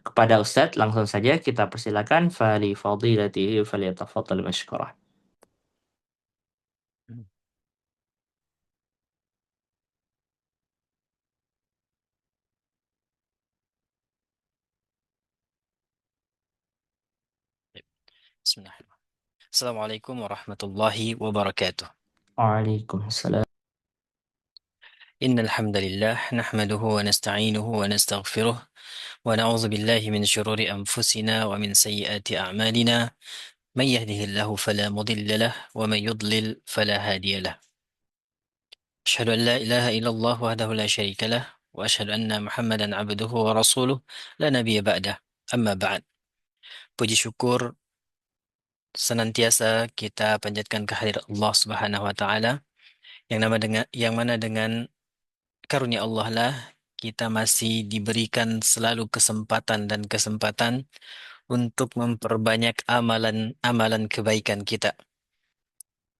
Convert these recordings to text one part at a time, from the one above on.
kepada Ustadz, langsung saja kita persilakan fali fadilatihi falyatafaddal mashkurah. Bismillahirrahmanirrahim. Assalamualaikum warahmatullahi wabarakatuh. Waalaikumsalam. Innal hamdalillah nahmaduhu wa nasta'inuhu wa nastaghfiruh wa na'udzu billahi min shururi anfusina wa min sayyiati a'malina. Man yahdihillahu fala mudilla lah wa man yudlil fala hadiya lah. Asyhadu an la ilaha illallah wahdahu la syarika lah wa asyhadu anna Muhammadan abduhu wa rasuluh la nabiyya ba'dah. Amma ba'd. Puji syukur senantiasa kita panjatkan kehadirat Allah Subhanahu wa taala yang mana dengan karunia Allah lah kita masih diberikan selalu kesempatan dan kesempatan untuk memperbanyak amalan-amalan kebaikan kita.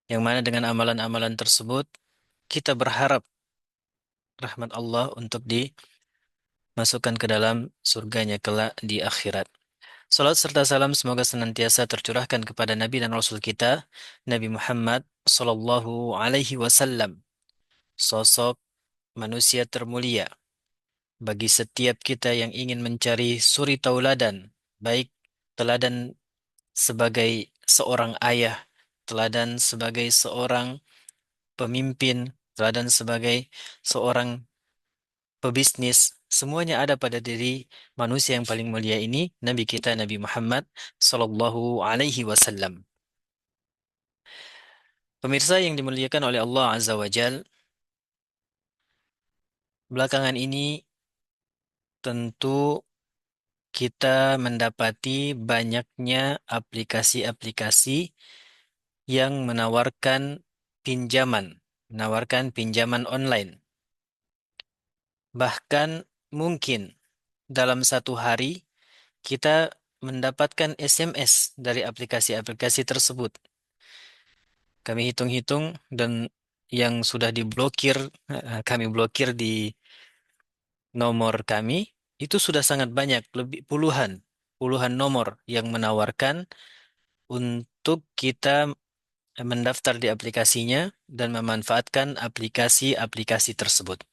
Yang mana dengan amalan-amalan tersebut kita berharap rahmat Allah untuk dimasukkan ke dalam surganya kelak di akhirat. Salat serta salam semoga senantiasa tercurahkan kepada Nabi dan Rasul kita, Nabi Muhammad Sallallahu Alaihi Wasallam, sosok manusia termulia bagi setiap kita yang ingin mencari suri tauladan, baik teladan sebagai seorang ayah, teladan sebagai seorang pemimpin, teladan sebagai seorang pebisnis, semuanya ada pada diri manusia yang paling mulia ini, Nabi kita Nabi Muhammad Sallallahu Alaihi Wasallam. Pemirsa yang dimuliakan oleh Allah Azza wa Jal, belakangan ini tentu kita mendapati banyaknya aplikasi-aplikasi yang menawarkan pinjaman online. Bahkan mungkin dalam satu hari kita mendapatkan SMS dari aplikasi-aplikasi tersebut. Kami hitung-hitung dan yang sudah diblokir, kami blokir di nomor kami, itu sudah sangat banyak, lebih puluhan nomor yang menawarkan untuk kita mendaftar di aplikasinya dan memanfaatkan aplikasi-aplikasi tersebut.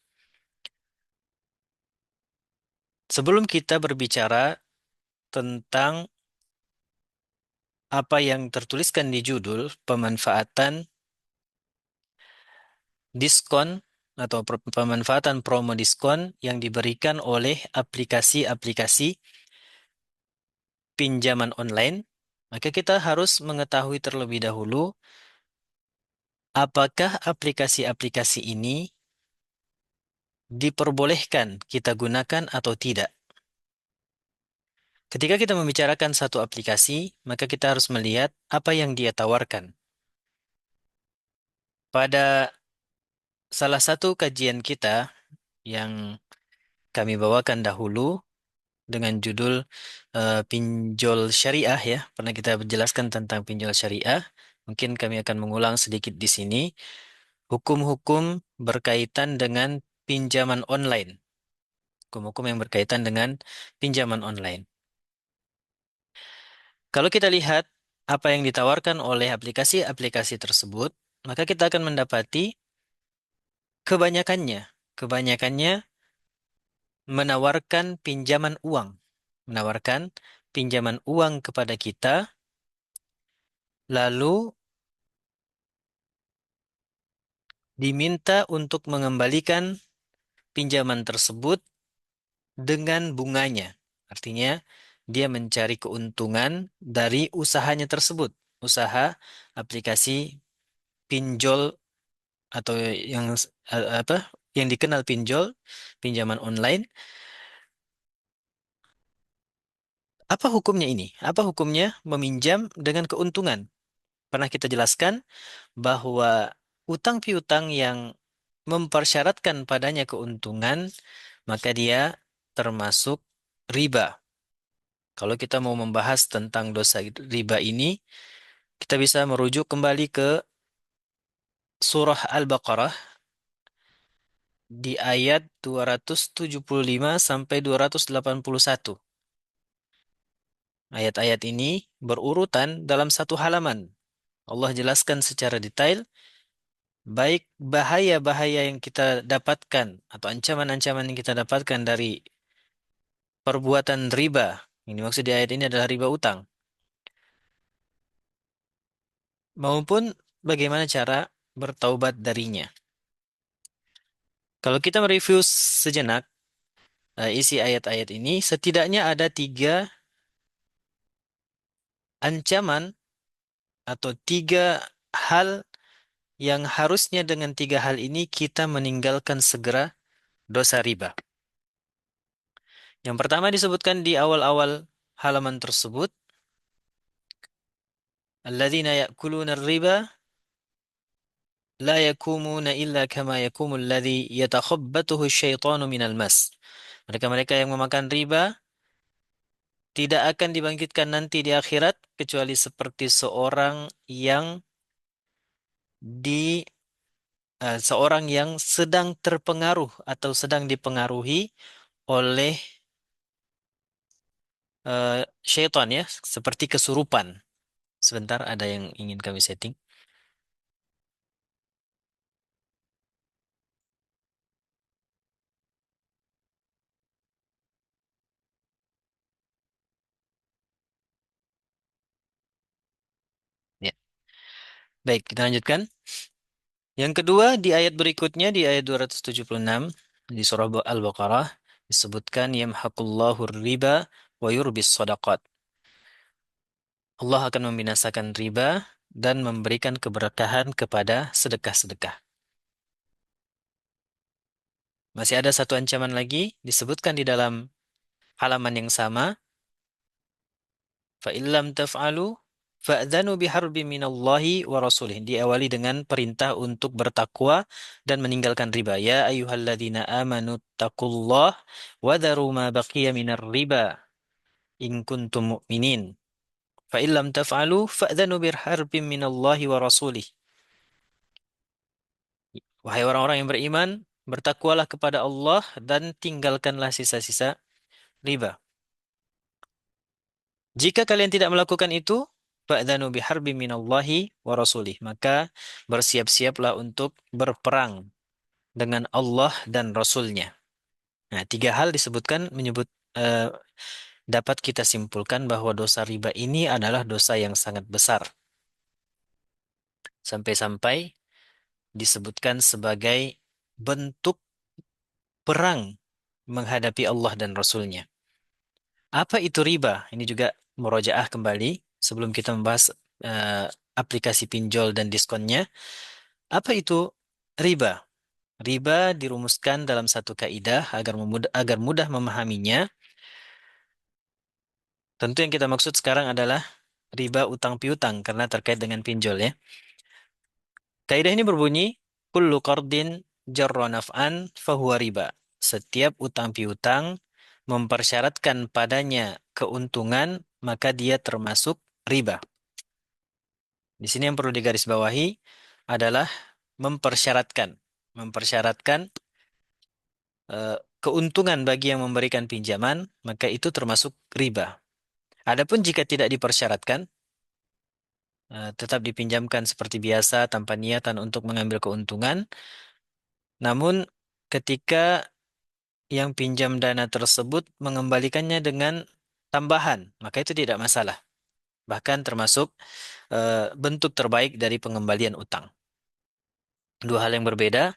Sebelum kita berbicara tentang apa yang tertuliskan di judul pemanfaatan diskon atau pemanfaatan promo diskon yang diberikan oleh aplikasi-aplikasi pinjaman online, maka kita harus mengetahui terlebih dahulu apakah aplikasi-aplikasi ini diperbolehkan kita gunakan atau tidak. Ketika kita membicarakan satu aplikasi, maka kita harus melihat apa yang dia tawarkan. Pada salah satu kajian kita yang kami bawakan dahulu dengan judul pinjol syariah ya, pernah kita jelaskan tentang pinjol syariah. Mungkin kami akan mengulang sedikit di sini. Hukum-hukum berkaitan dengan pinjaman online. Hukum-hukum yang berkaitan dengan pinjaman online. Kalau kita lihat apa yang ditawarkan oleh aplikasi-aplikasi tersebut, maka kita akan mendapati kebanyakannya menawarkan menawarkan pinjaman uang kepada kita, lalu diminta untuk mengembalikan pinjaman tersebut dengan bunganya. Artinya, dia mencari keuntungan dari usahanya tersebut, usaha aplikasi pinjol atau apa yang dikenal pinjol, pinjaman online. Apa hukumnya ini? Apa hukumnya meminjam dengan keuntungan? Pernah kita jelaskan bahwa utang piutang yang mempersyaratkan padanya keuntungan, maka dia termasuk riba. Kalau kita mau membahas tentang dosa riba ini, kita bisa merujuk kembali ke surah Al-Baqarah di ayat 275 sampai 281. Ayat-ayat ini berurutan dalam satu halaman. Allah jelaskan secara detail baik bahaya-bahaya yang kita dapatkan atau ancaman-ancaman yang kita dapatkan dari perbuatan riba. Ini maksud di ayat ini adalah riba utang. Maupun bagaimana cara bertaubat darinya. Kalau kita mereview sejenak isi ayat-ayat ini, setidaknya ada tiga ancaman atau tiga hal yang harusnya dengan tiga hal ini kita meninggalkan segera dosa riba. Yang pertama disebutkan di awal-awal halaman tersebut, alladzina ya'kuluna riba la yakumuna illa kama yakumul ladzi yatakhabbathu syaitanu minal mas. Mereka-mereka yang memakan riba tidak akan dibangkitkan nanti di akhirat kecuali seperti di seorang yang sedang terpengaruh atau sedang dipengaruhi oleh syaitan ya, seperti kesurupan. Sebentar, ada yang ingin kami setting. Ya, baik, kita lanjutkan. Yang kedua, di ayat berikutnya, di ayat 276, di surah Al-Baqarah, disebutkan yamhaqullahu riba wa yurbis sadaqat. Allah akan membinasakan riba dan memberikan keberkahan kepada sedekah-sedekah. Masih ada satu ancaman lagi disebutkan di dalam halaman yang sama. Fa'illam taf'alu fa'dhanu biharbi minallahi wa rasulih. Diawali dengan perintah untuk bertakwa dan meninggalkan riba. Ya ayyuhalladzina amanu taqullah wa dharu ma baqiya minar riba in kuntum mu'minin. Fa'illam taf'alu fa'dhanu biharbi minallahi wa rasulih. Wahai orang-orang yang beriman, bertakwalah kepada Allah dan tinggalkanlah sisa-sisa riba. Jika kalian tidak melakukan itu, fa'dhanu biharbi minallahi wa rasulih. Maka bersiap-siaplah untuk berperang dengan Allah dan Rasulnya. Nah, tiga hal disebutkan eh, dapat kita simpulkan bahwa dosa riba ini adalah dosa yang sangat besar. Sampai-sampai disebutkan sebagai bentuk perang menghadapi Allah dan Rasulnya. Apa itu riba? Ini juga murojaah kembali sebelum kita membahas eh, aplikasi pinjol dan diskonnya. Apa itu riba? Riba dirumuskan dalam satu kaidah agar mudah memahaminya. Tentu yang kita maksud sekarang adalah riba utang piutang karena terkait dengan pinjol ya. Kaidah ini berbunyi, kullu qardin jarra naf'an fahuwa riba. Setiap utang piutang mempersyaratkan padanya keuntungan, maka dia termasuk riba. Di sini yang perlu digarisbawahi adalah mempersyaratkan. Mempersyaratkan keuntungan bagi yang memberikan pinjaman, maka itu termasuk riba. Adapun jika tidak dipersyaratkan, tetap dipinjamkan seperti biasa tanpa niatan untuk mengambil keuntungan, namun ketika yang pinjam dana tersebut mengembalikannya dengan tambahan, maka itu tidak masalah. Bahkan termasuk bentuk terbaik dari pengembalian utang. Dua hal yang berbeda,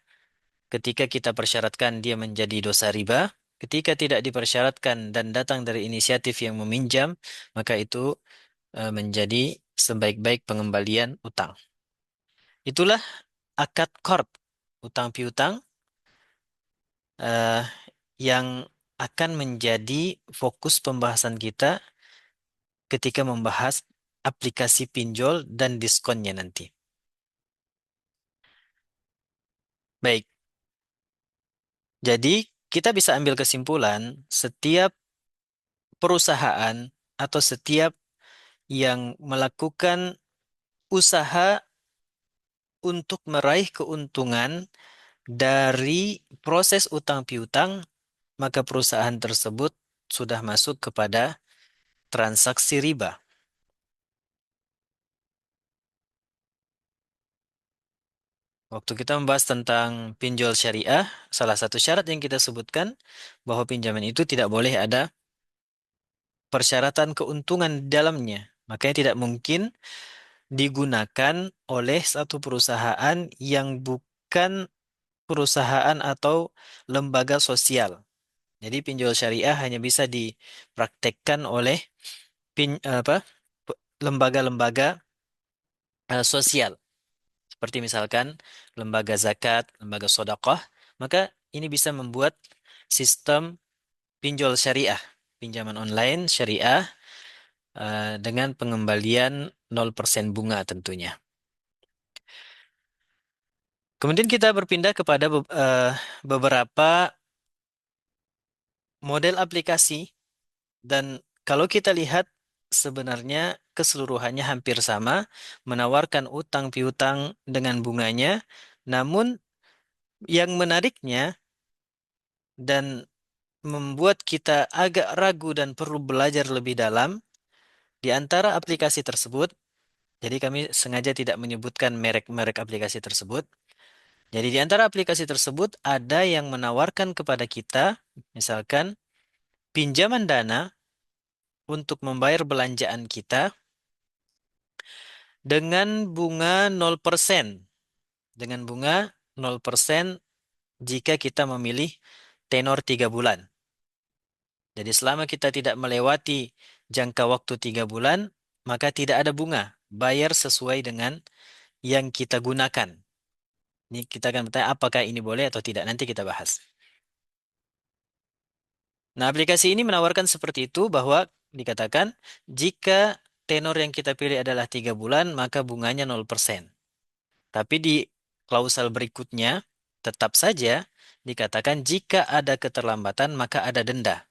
ketika kita persyaratkan dia menjadi dosa riba, ketika tidak dipersyaratkan dan datang dari inisiatif yang meminjam, maka itu menjadi sebaik-baik pengembalian utang. Itulah akad qard, utang piutang eh, yang akan menjadi fokus pembahasan kita ketika membahas aplikasi pinjol dan diskonnya nanti. Baik, jadi kita bisa ambil kesimpulan setiap perusahaan atau setiap yang melakukan usaha untuk meraih keuntungan dari proses utang piutang, maka perusahaan tersebut sudah masuk kepada transaksi riba. Waktu kita membahas tentang pinjol syariah, salah satu syarat yang kita sebutkan bahwa pinjaman itu tidak boleh ada persyaratan keuntungan di dalamnya. Makanya tidak mungkin digunakan oleh satu perusahaan yang bukan perusahaan atau lembaga sosial. Jadi pinjol syariah hanya bisa dipraktekkan oleh apa lembaga-lembaga sosial. Seperti misalkan lembaga zakat, lembaga sedekah, maka ini bisa membuat sistem pinjol syariah, pinjaman online syariah dengan pengembalian 0% bunga tentunya. Kemudian kita berpindah kepada beberapa model aplikasi dan kalau kita lihat sebenarnya keseluruhannya hampir sama, menawarkan utang piutang dengan bunganya, namun yang menariknya dan membuat kita agak ragu dan perlu belajar lebih dalam di antara aplikasi tersebut. Jadi kami sengaja tidak menyebutkan merek-merek aplikasi tersebut. Jadi di antara aplikasi tersebut ada yang menawarkan kepada kita, misalkan pinjaman dana untuk membayar belanjaan kita dengan bunga 0%. Dengan bunga 0% jika kita memilih tenor 3 bulan. Jadi selama kita tidak melewati jangka waktu 3 bulan, maka tidak ada bunga. Bayar sesuai dengan yang kita gunakan. Ini kita akan bertanya apakah ini boleh atau tidak. Nanti kita bahas. Nah, aplikasi ini menawarkan seperti itu bahwa dikatakan jika tenor yang kita pilih adalah 3 bulan, maka bunganya 0%. Tapi di klausal berikutnya, tetap saja dikatakan jika ada keterlambatan, maka ada denda.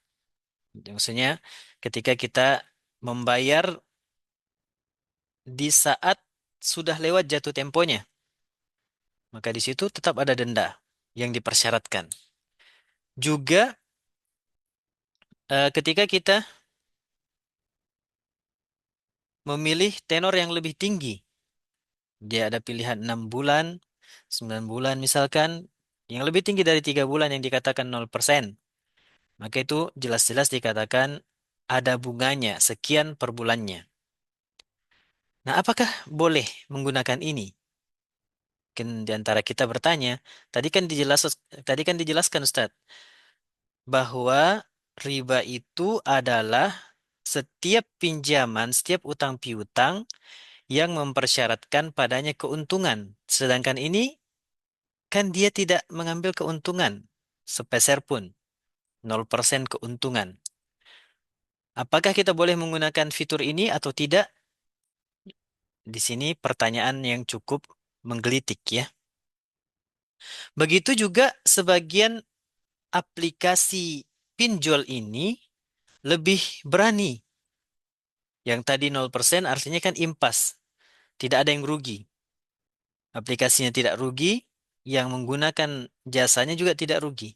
Maksudnya ketika kita membayar di saat sudah lewat jatuh temponya, maka di situ tetap ada denda yang dipersyaratkan. Juga ketika kita memilih tenor yang lebih tinggi, dia ada pilihan 6 bulan, 9 bulan misalkan, yang lebih tinggi dari 3 bulan yang dikatakan 0%, maka itu jelas-jelas dikatakan ada bunganya sekian per bulannya. Nah, apakah boleh menggunakan ini? Mungkin di antara kita bertanya, tadi kan dijelaskan Ustadz, bahwa riba itu adalah setiap pinjaman, setiap utang piutang yang mempersyaratkan padanya keuntungan. Sedangkan ini kan dia tidak mengambil keuntungan sepeser pun, 0% keuntungan. Apakah kita boleh menggunakan fitur ini atau tidak? Di sini pertanyaan yang cukup menggelitik ya. Begitu juga sebagian aplikasi pinjol ini lebih berani. Yang tadi 0% artinya kan impas. Tidak ada yang rugi. Aplikasinya tidak rugi, yang menggunakan jasanya juga tidak rugi.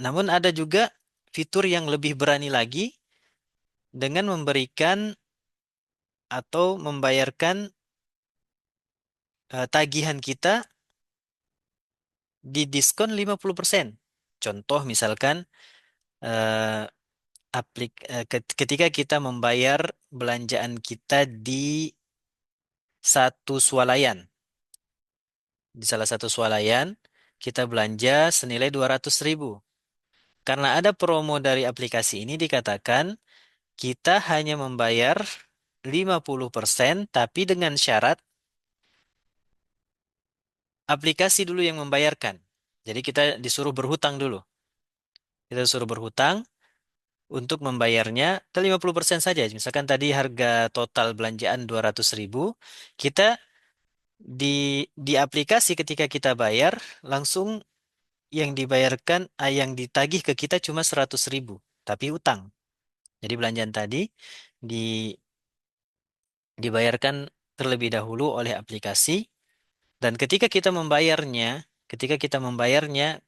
Namun ada juga fitur yang lebih berani lagi dengan memberikan atau membayarkan tagihan kita di diskon 50%. Contoh misalkan eh, ketika kita membayar belanjaan kita di satu swalayan. Di salah satu swalayan, kita belanja senilai 200.000. Karena ada promo dari aplikasi ini dikatakan kita hanya membayar 50%, tapi dengan syarat aplikasi dulu yang membayarkan. Jadi kita disuruh berhutang dulu. Kita disuruh berhutang untuk membayarnya 50% saja. Misalkan tadi harga total belanjaan 200.000, kita di aplikasi ketika kita bayar langsung yang dibayarkan, yang ditagih ke kita cuma 100.000, tapi utang. Jadi belanjaan tadi di, dibayarkan terlebih dahulu oleh aplikasi dan ketika kita membayarnya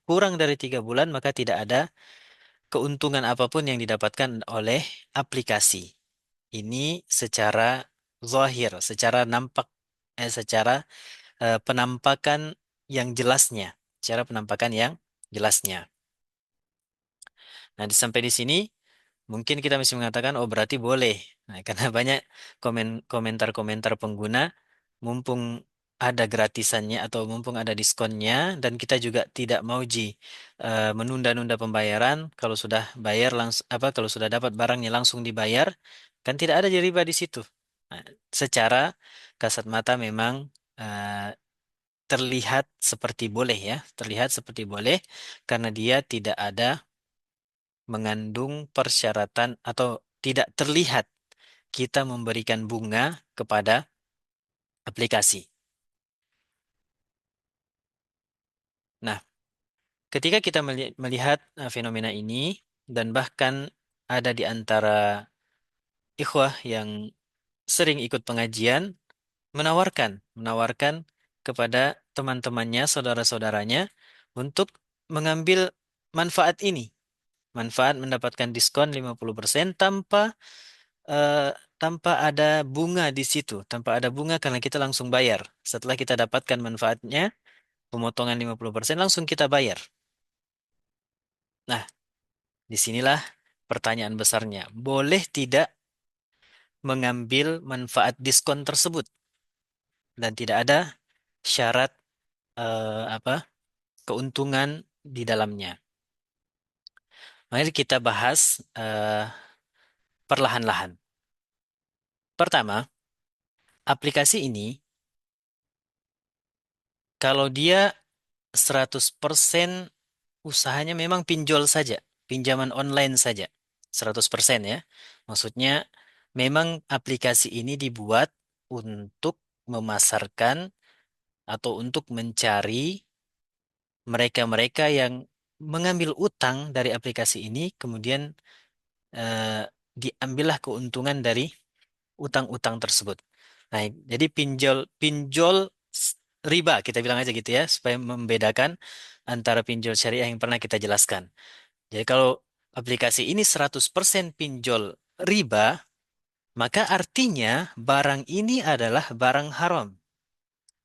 kurang dari 3 bulan, maka tidak ada keuntungan apapun yang didapatkan oleh aplikasi. ini secara zahir, secara nampak, secara penampakan yang jelasnya, cara penampakan yang jelasnya. Nah, sampai di sini mungkin kita masih mengatakan, oh berarti boleh. Nah, karena banyak komentar-komentar pengguna, mumpung ada gratisannya atau mumpung ada diskonnya, dan kita juga tidak mau menunda-nunda pembayaran. Kalau sudah bayar langsung apa, kalau sudah dapat barangnya langsung dibayar, kan tidak ada riba di situ. Nah, secara kasat mata memang terlihat seperti boleh ya, terlihat seperti boleh karena dia tidak ada mengandung persyaratan atau tidak terlihat kita memberikan bunga kepada aplikasi. Nah, ketika kita melihat fenomena ini dan bahkan ada di antara ikhwah yang sering ikut pengajian menawarkan kepada teman-temannya, saudara-saudaranya untuk mengambil manfaat ini. Manfaat mendapatkan diskon 50% eh, tanpa ada bunga di situ, tanpa ada bunga karena kita langsung bayar. Setelah kita dapatkan manfaatnya, pemotongan 50% langsung kita bayar. Nah, disinilah pertanyaan besarnya. Boleh tidak mengambil manfaat diskon tersebut dan tidak ada syarat keuntungan di dalamnya. Mari kita bahas perlahan-lahan. Pertama, aplikasi ini kalau dia 100% usahanya memang pinjol saja, pinjaman online saja. 100% ya. Maksudnya memang aplikasi ini dibuat untuk memasarkan atau untuk mencari mereka-mereka yang mengambil utang dari aplikasi ini, kemudian diambillah keuntungan dari utang-utang tersebut. Nah, jadi pinjol pinjol riba kita bilang aja gitu ya, supaya membedakan antara pinjol syariah yang pernah kita jelaskan. Jadi kalau aplikasi ini 100% pinjol riba, maka artinya barang ini adalah barang haram.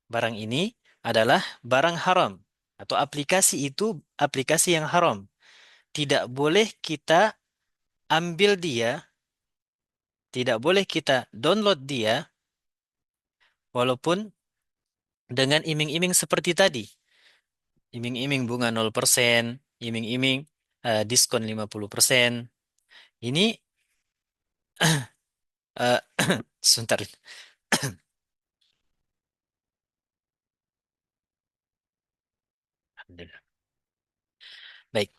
Barang ini adalah barang haram atau aplikasi itu aplikasi yang haram. Tidak boleh kita ambil dia, tidak boleh kita download dia walaupun dengan iming-iming seperti tadi. Iming-iming bunga 0%, iming-iming diskon 50%. Ini eh, sebentar. Alhamdulillah. Baik,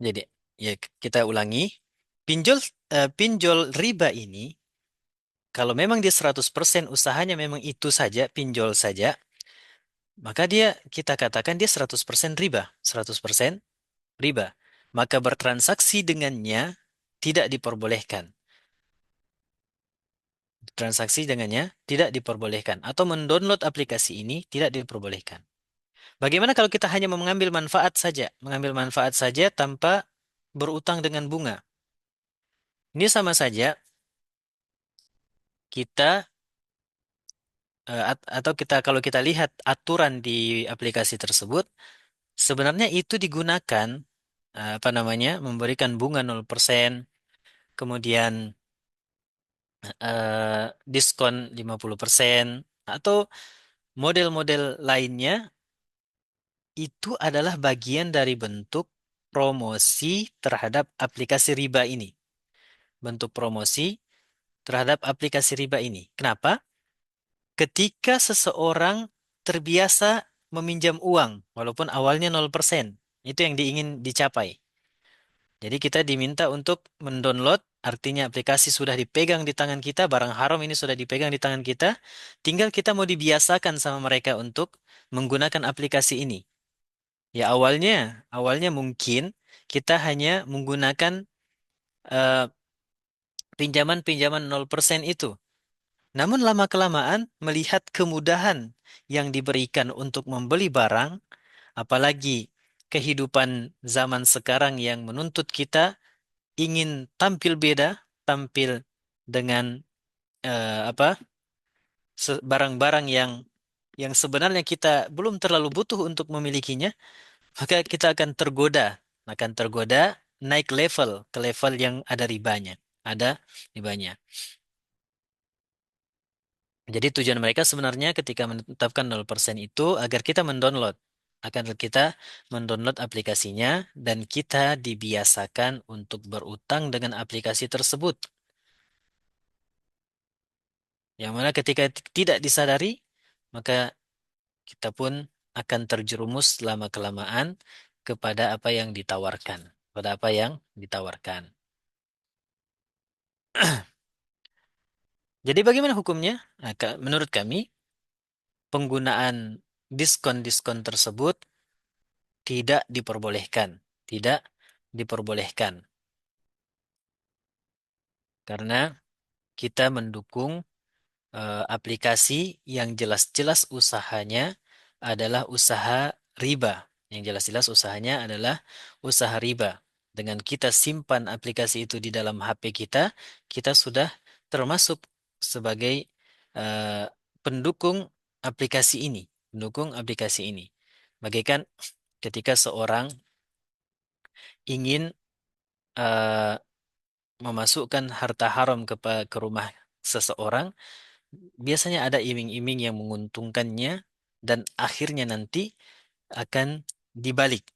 jadi ya kita ulangi. Pinjol pinjol riba ini kalau memang dia 100% usahanya memang itu saja, pinjol saja, maka dia kita katakan dia 100% riba, 100% riba. Maka bertransaksi dengannya tidak diperbolehkan. Transaksi dengannya tidak diperbolehkan atau mendownload aplikasi ini tidak diperbolehkan. Bagaimana kalau kita hanya mengambil manfaat saja, mengambil manfaat saja tanpa berutang dengan bunga? Ini sama saja kita atau kita kalau kita lihat aturan di aplikasi tersebut, sebenarnya itu digunakan apa namanya? Memberikan bunga 0%, kemudian diskon 50% atau model-model lainnya itu adalah bagian dari bentuk promosi terhadap aplikasi riba ini. Bentuk promosi terhadap aplikasi riba ini. Kenapa? Ketika seseorang terbiasa meminjam uang, walaupun awalnya 0%, itu yang diingin dicapai. Jadi kita diminta untuk mendownload, artinya aplikasi sudah dipegang di tangan kita, barang haram ini sudah dipegang di tangan kita, tinggal kita mau dibiasakan sama mereka untuk menggunakan aplikasi ini. Ya awalnya mungkin kita hanya menggunakan eh, pinjaman-pinjaman 0% itu. Namun lama-kelamaan melihat kemudahan yang diberikan untuk membeli barang, apalagi kehidupan zaman sekarang yang menuntut kita ingin tampil beda, tampil dengan apa barang-barang yang sebenarnya kita belum terlalu butuh untuk memilikinya, maka kita akan tergoda naik level ke level yang ada ribanya. Jadi tujuan mereka sebenarnya ketika menetapkan 0% itu agar kita mendownload aplikasinya dan kita dibiasakan untuk berutang dengan aplikasi tersebut. Yang mana ketika tidak disadari, maka kita pun akan terjerumus lama-kelamaan kepada apa yang ditawarkan, pada apa yang ditawarkan. Jadi bagaimana hukumnya? Nah, menurut kami, penggunaan diskon-diskon tersebut tidak diperbolehkan. Tidak diperbolehkan. Karena kita mendukung aplikasi yang jelas-jelas usahanya adalah usaha riba. Yang jelas-jelas usahanya adalah usaha riba. Dengan kita simpan aplikasi itu di dalam HP kita, kita sudah termasuk sebagai eh, pendukung aplikasi ini. Pendukung aplikasi ini. Bagaikan ketika seorang ingin eh, memasukkan harta haram ke rumah seseorang, biasanya ada iming-iming yang menguntungkannya dan akhirnya nanti akan dibalik.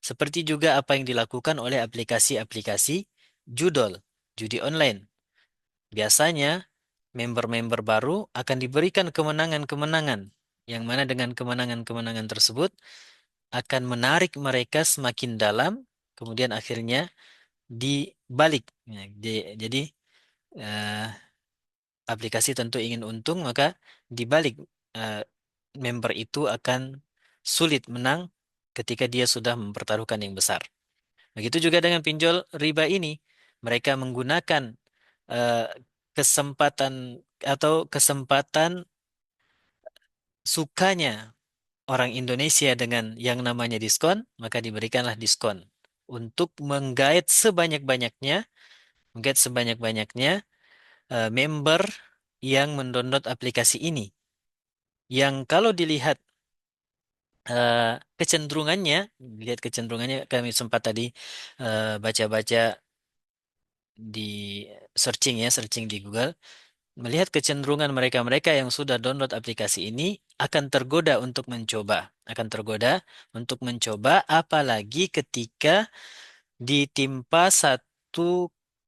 Seperti juga apa yang dilakukan oleh aplikasi-aplikasi judol, judi online. Biasanya member-member baru akan diberikan kemenangan-kemenangan, yang mana dengan kemenangan-kemenangan tersebut akan menarik mereka semakin dalam, kemudian akhirnya dibalik. Ya, jadi eh, aplikasi tentu ingin untung, maka dibalik eh, member itu akan sulit menang ketika dia sudah mempertaruhkan yang besar. Begitu juga dengan pinjol riba ini, mereka menggunakan eh, kesempatan kesempatan sukanya orang Indonesia dengan yang namanya diskon, maka diberikanlah diskon untuk menggait sebanyak-banyaknya member yang mendownload aplikasi ini. Yang kalau dilihat eh, lihat kecenderungannya, kami sempat tadi baca-baca di searching di Google, melihat kecenderungan mereka-mereka yang sudah download aplikasi ini akan tergoda untuk mencoba, apalagi ketika ditimpa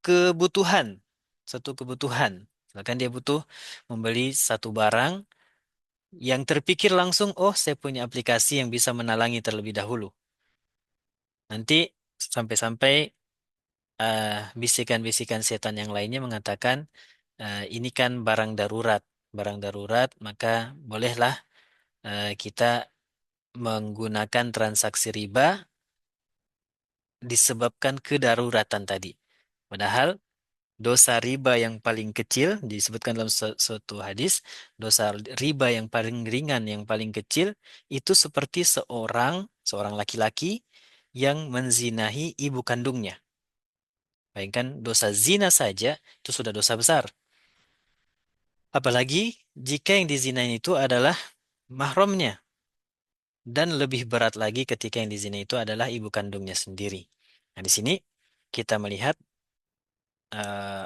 kebutuhan, satu kebutuhan. Misalkan dia butuh membeli satu barang yang terpikir langsung, oh saya punya aplikasi yang bisa menalangi terlebih dahulu. Nanti sampai-sampai eh, bisikan-bisikan setan yang lainnya mengatakan, ini kan barang darurat, maka bolehlah kita menggunakan transaksi riba disebabkan kedaruratan tadi. Padahal dosa riba yang paling kecil disebutkan dalam suatu hadis, dosa riba yang paling ringan, yang paling kecil itu seperti seorang laki-laki yang menzinahi ibu kandungnya. Bayangkan dosa zina saja itu sudah dosa besar. Apalagi jika yang dizinain itu adalah mahramnya, dan lebih berat lagi ketika yang dizina itu adalah ibu kandungnya sendiri. Nah, di sini kita melihat eh,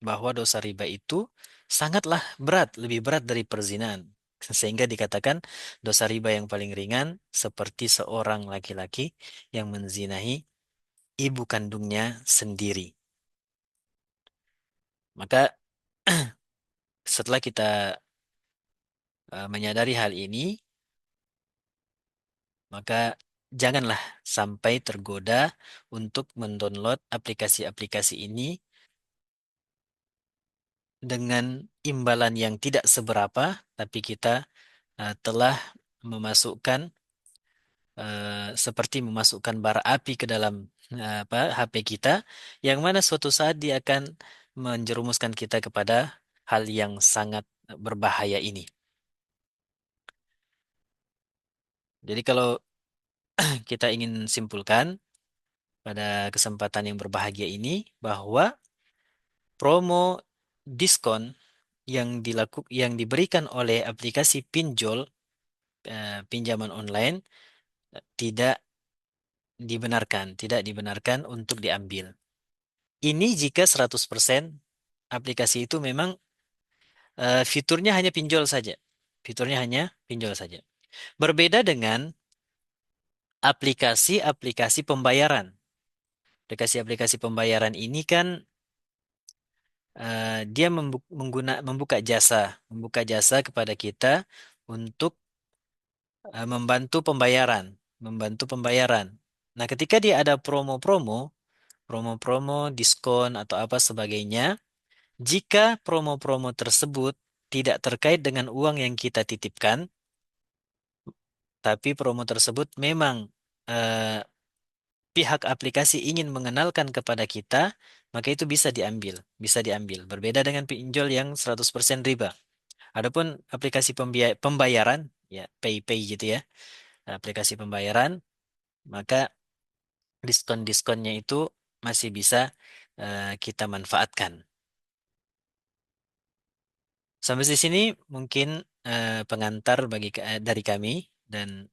bahwa dosa riba itu sangatlah berat, lebih berat dari perzinahan. Sehingga dikatakan dosa riba yang paling ringan seperti seorang laki-laki yang menzinahi ibu kandungnya sendiri. Maka setelah kita menyadari hal ini, maka janganlah sampai tergoda untuk mendownload aplikasi-aplikasi ini dengan imbalan yang tidak seberapa, tapi kita telah memasukkan seperti memasukkan bara api ke dalam HP kita, yang mana suatu saat dia akan menjerumuskan kita kepada hal yang sangat berbahaya ini. Jadi kalau kita ingin simpulkan pada kesempatan yang berbahagia ini bahwa promo diskon yang diberikan oleh aplikasi pinjol, pinjaman online, tidak dibenarkan untuk diambil. Ini jika 100% aplikasi itu memang fiturnya hanya pinjol saja. Fiturnya hanya pinjol saja. Berbeda dengan aplikasi-aplikasi pembayaran. Aplikasi-aplikasi pembayaran ini kan dia membuka jasa kepada kita untuk membantu pembayaran. Nah, ketika dia ada promo-promo, diskon atau apa sebagainya, jika promo-promo tersebut tidak terkait dengan uang yang kita titipkan, tapi promo tersebut memang eh, pihak aplikasi ingin mengenalkan kepada kita, maka itu bisa diambil. Berbeda dengan pinjol yang 100% riba. Adapun aplikasi pembayaran, ya pay gitu ya, aplikasi pembayaran, maka diskon-diskonnya itu masih bisa kita manfaatkan. Sampai di sini mungkin pengantar dari kami dan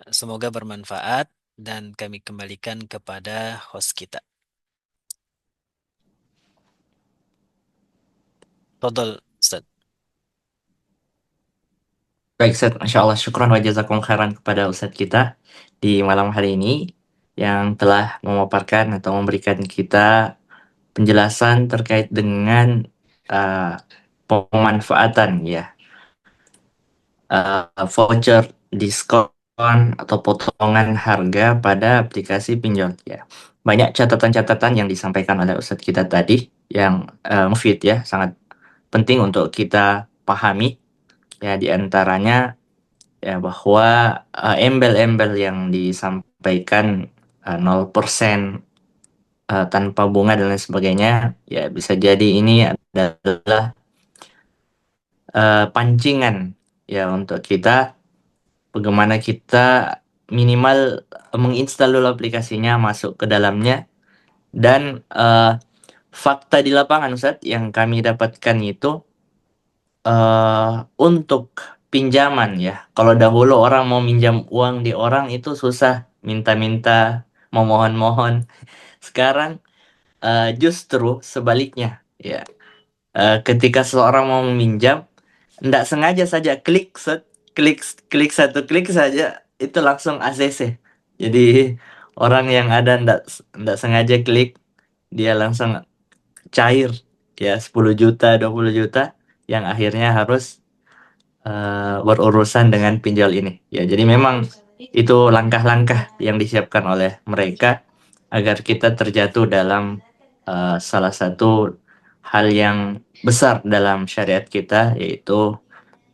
semoga bermanfaat dan kami kembalikan kepada host kita. Todol, Ustaz. Baik, Ustaz. Masya Allah, syukran wa jazakum khairan kepada Ustadz kita di malam hari ini yang telah memaparkan atau memberikan kita penjelasan terkait dengan uh, pemanfaatan ya voucher diskon atau potongan harga pada aplikasi pinjol ya. Banyak catatan-catatan yang disampaikan oleh Ustadz kita tadi yang mufid ya, sangat penting untuk kita pahami ya, di antaranya ya bahwa embel-embel yang disampaikan 0% tanpa bunga dan lain sebagainya ya bisa jadi ini adalah pancingan ya untuk kita bagaimana kita minimal menginstal dulu aplikasinya, masuk ke dalamnya, dan fakta di lapangan Ustadz yang kami dapatkan itu untuk pinjaman ya. Kalau dahulu orang mau minjam uang di orang itu susah, minta-minta, memohon-mohon. Sekarang justru sebaliknya ya. Ketika seseorang mau meminjam, tidak sengaja saja klik klik satu klik saja itu langsung ACC. Jadi orang yang ada tidak sengaja klik, dia langsung cair ya 10 juta, 20 juta yang akhirnya harus berurusan dengan pinjol ini. Ya, jadi memang itu langkah-langkah yang disiapkan oleh mereka agar kita terjatuh dalam salah satu hal yang besar dalam syariat kita, yaitu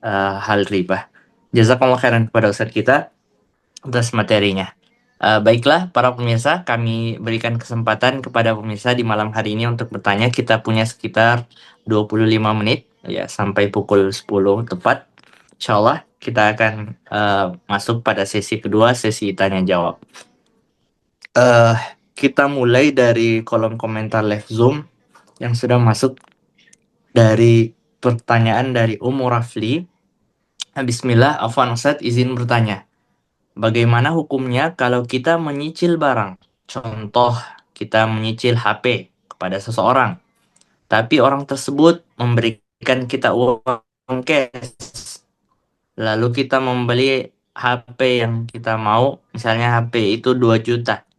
hal riba. Jazakallah khairan kepada Ustadz kita atas materinya. Baiklah, para pemirsa, kami berikan kesempatan kepada pemirsa di malam hari ini untuk bertanya. Kita punya sekitar 25 menit, ya, sampai pukul 10 tepat. Insya Allah, kita akan masuk pada sesi kedua, sesi tanya-jawab. Eh, kita mulai dari kolom komentar live Zoom yang sudah masuk dari pertanyaan dari Umur Rafli. Bismillah, Afwan Ustadz izin bertanya. Bagaimana hukumnya kalau kita menyicil barang? Contoh, kita menyicil HP kepada seseorang, tapi orang tersebut memberikan kita uang cash. Lalu kita membeli HP yang kita mau, misalnya HP itu 2 juta.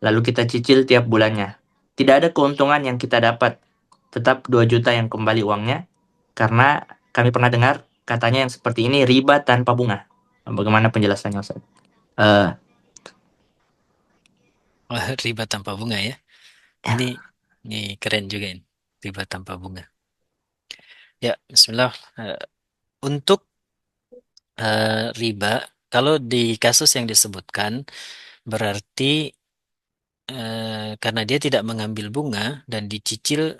Lalu kita cicil tiap bulannya. Tidak ada keuntungan yang kita dapat. Tetap 2 juta yang kembali uangnya. Karena kami pernah dengar katanya yang seperti ini riba tanpa bunga. Bagaimana penjelasannya, Ustaz? Eh, Wah, riba tanpa bunga ya. Ini ini keren juga ini. Riba tanpa bunga. Ya, Bismillah. Untuk riba, kalau di kasus yang disebutkan berarti karena dia tidak mengambil bunga dan dicicil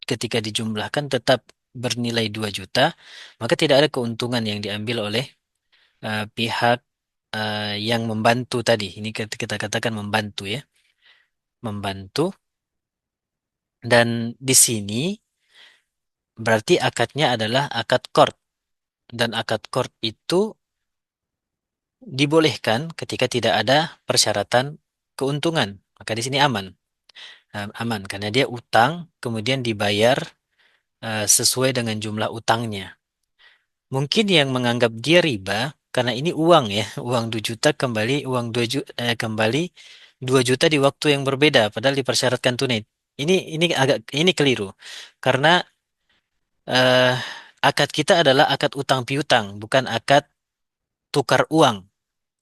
ketika dijumlahkan tetap bernilai 2 juta, maka tidak ada keuntungan yang diambil oleh pihak yang membantu tadi. Ini kita katakan membantu ya. Membantu. Dan di sini berarti akadnya adalah akad qard. Dan akad qard itu dibolehkan ketika tidak ada persyaratan keuntungan. Maka di sini aman. Aman karena dia utang kemudian dibayar sesuai dengan jumlah utangnya. Mungkin yang menganggap dia riba karena ini uang ya, uang 2 juta kembali uang 2 juta kembali 2 juta di waktu yang berbeda padahal dipersyaratkan tunai. Ini keliru. Karena eh, akad kita adalah akad utang piutang, bukan akad tukar uang.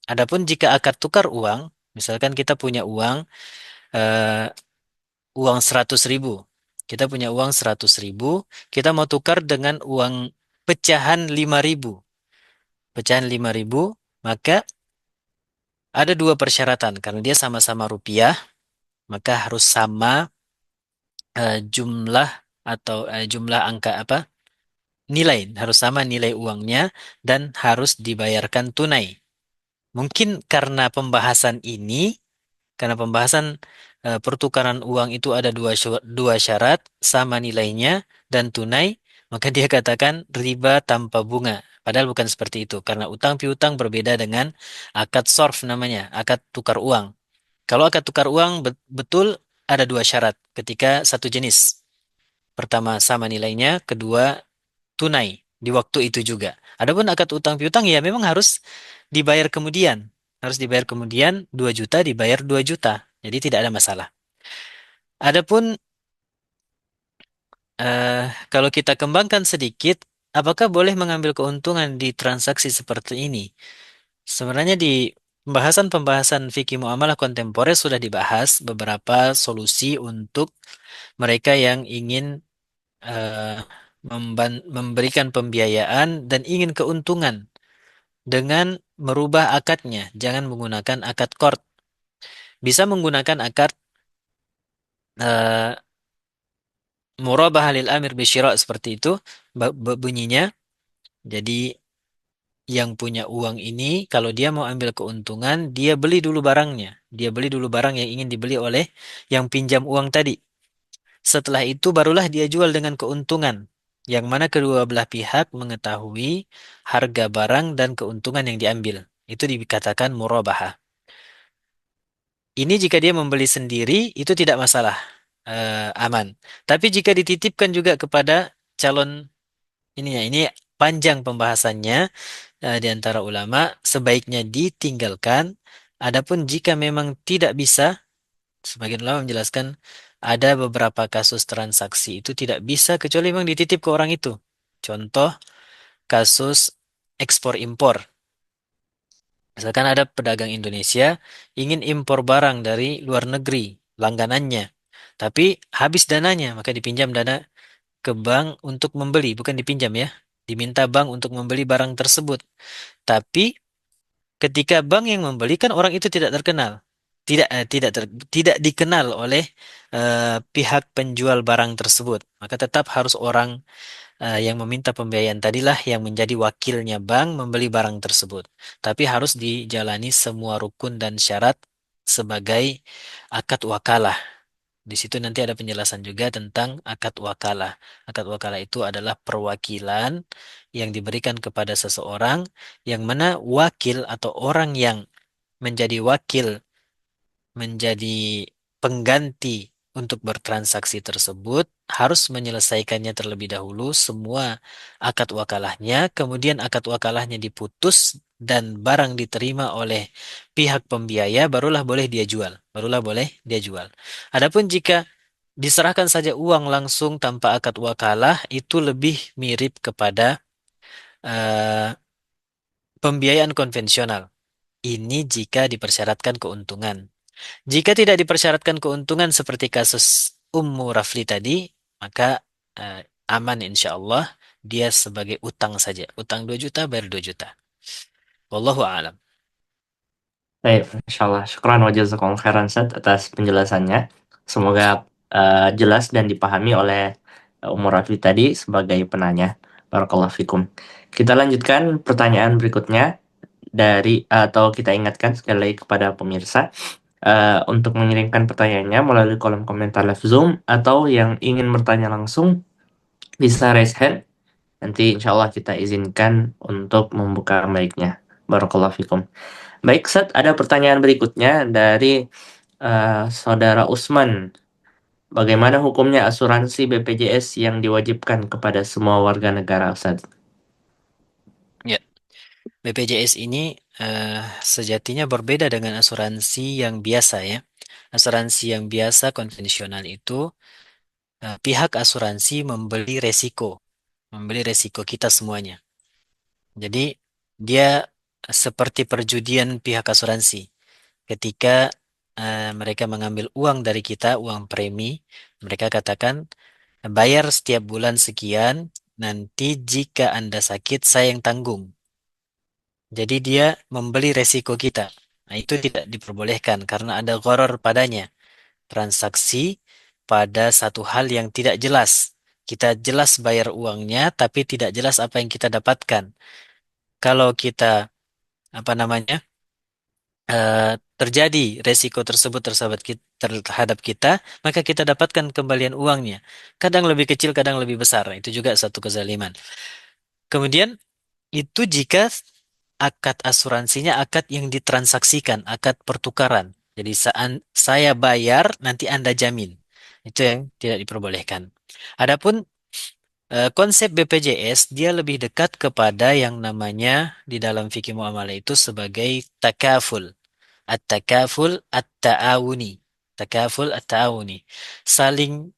Adapun jika akad tukar uang, misalkan kita punya eh, uang 100.000. Kita punya uang 100.000, kita mau tukar dengan uang pecahan 5.000. Pecahan 5.000, maka ada dua persyaratan. Karena dia sama-sama rupiah, maka harus sama jumlah atau jumlah angka apa? Nilai. Harus sama nilai uangnya dan harus dibayarkan tunai. Mungkin karena pembahasan pertukaran uang itu ada dua syarat, sama nilainya dan tunai, maka dia katakan riba tanpa bunga. Padahal bukan seperti itu, karena utang piutang berbeda dengan akad sorf namanya, akad tukar uang. Kalau akad tukar uang betul ada dua syarat ketika satu jenis. Pertama sama nilainya, kedua tunai di waktu itu juga. Adapun akad utang piutang ya memang harus dibayar kemudian. Harus dibayar kemudian 2 juta dibayar 2 juta. Jadi tidak ada masalah. Adapun eh, kalau kita kembangkan sedikit, apakah boleh mengambil keuntungan di transaksi seperti ini? Sebenarnya di pembahasan-pembahasan fikih muamalah kontemporer sudah dibahas beberapa solusi untuk mereka yang ingin eh, memberikan pembiayaan dan ingin keuntungan dengan merubah akadnya. Jangan menggunakan akad qard. Bisa menggunakan akad eh, murabah lil amir bisyira seperti itu bunyinya. Jadi yang punya uang ini kalau dia mau ambil keuntungan, dia beli dulu barangnya. Dia beli dulu barang yang ingin dibeli oleh yang pinjam uang tadi. Setelah itu barulah dia jual dengan keuntungan. Yang mana kedua belah pihak mengetahui harga barang dan keuntungan yang diambil. Itu dikatakan murabahah. Ini jika dia membeli sendiri itu tidak masalah, aman. Tapi jika dititipkan juga kepada calon ininya, ini panjang pembahasannya di antara ulama, sebaiknya ditinggalkan. Adapun jika memang tidak bisa, sebagian ulama menjelaskan ada beberapa kasus transaksi itu tidak bisa kecuali memang dititip ke orang itu. Contoh kasus ekspor impor. Misalkan ada pedagang Indonesia ingin impor barang dari luar negeri, langganannya. Tapi habis dananya, maka dipinjam dana ke bank untuk membeli, bukan dipinjam ya. Diminta bank untuk membeli barang tersebut. Tapi ketika bank yang membeli kan orang itu tidak terkenal. Tidak dikenal oleh pihak penjual barang tersebut. Maka tetap harus orang yang meminta pembiayaan tadilah yang menjadi wakilnya bank membeli barang tersebut. Tapi harus dijalani semua rukun dan syarat sebagai akad wakalah. Di situ nanti ada penjelasan juga tentang akad wakalah. Akad wakalah itu adalah perwakilan yang diberikan kepada seseorang yang mana wakil atau orang yang menjadi wakil menjadi pengganti untuk bertransaksi tersebut harus menyelesaikannya terlebih dahulu semua akad wakalahnya, kemudian akad wakalahnya diputus dan barang diterima oleh pihak pembiaya, barulah boleh dia jual. Barulah boleh dia jual. Adapun jika diserahkan saja uang langsung tanpa akad wakalah, itu lebih mirip kepada eh, pembiayaan konvensional. Ini jika dipersyaratkan keuntungan. Jika tidak dipersyaratkan keuntungan seperti kasus Ummu Rafli tadi, maka eh, aman insya Allah dia sebagai utang saja. Utang 2 juta bayar 2 juta. Wallahu a'lam. Baik, Insya Allah. Syukran wa jazakumullah khairan Ustaz atas penjelasannya. Semoga jelas dan dipahami oleh Umur Rafi tadi sebagai penanya. Barakallahu fikum. Kita lanjutkan pertanyaan berikutnya atau kita ingatkan sekali lagi kepada pemirsa. Untuk mengirimkan pertanyaannya melalui kolom komentar live Zoom atau yang ingin bertanya langsung bisa raise hand. Nanti insya Allah kita izinkan untuk membuka mic-nya. Barakallahu fikum. Baik, Sat, ada pertanyaan berikutnya dari Saudara Usman. Bagaimana hukumnya asuransi BPJS yang diwajibkan kepada semua warga negara, Ustaz? Ya, BPJS ini sejatinya berbeda dengan asuransi yang biasa ya. Asuransi yang biasa konvensional itu pihak asuransi membeli resiko kita semuanya. Jadi dia seperti perjudian pihak asuransi. Ketika mereka mengambil uang dari kita, uang premi, mereka katakan bayar setiap bulan sekian, nanti jika Anda sakit saya yang tanggung. Jadi dia membeli resiko kita. Nah, itu tidak diperbolehkan karena ada gharar padanya. Transaksi pada satu hal yang tidak jelas. Kita jelas bayar uangnya, tapi tidak jelas apa yang kita dapatkan. Kalau kita, apa namanya, terjadi resiko tersebut terhadap kita, maka kita dapatkan kembalian uangnya. Kadang lebih kecil, kadang lebih besar. Itu juga satu kezaliman. Kemudian itu jika akad asuransinya akad yang ditransaksikan, akad pertukaran. Jadi saat saya bayar, nanti Anda jamin. Itu yang tidak diperbolehkan. Adapun konsep BPJS, dia lebih dekat kepada yang namanya di dalam fikih muamalah itu sebagai takaful. At-takaful at-ta'awuni. Takaful at-ta'awuni. Saling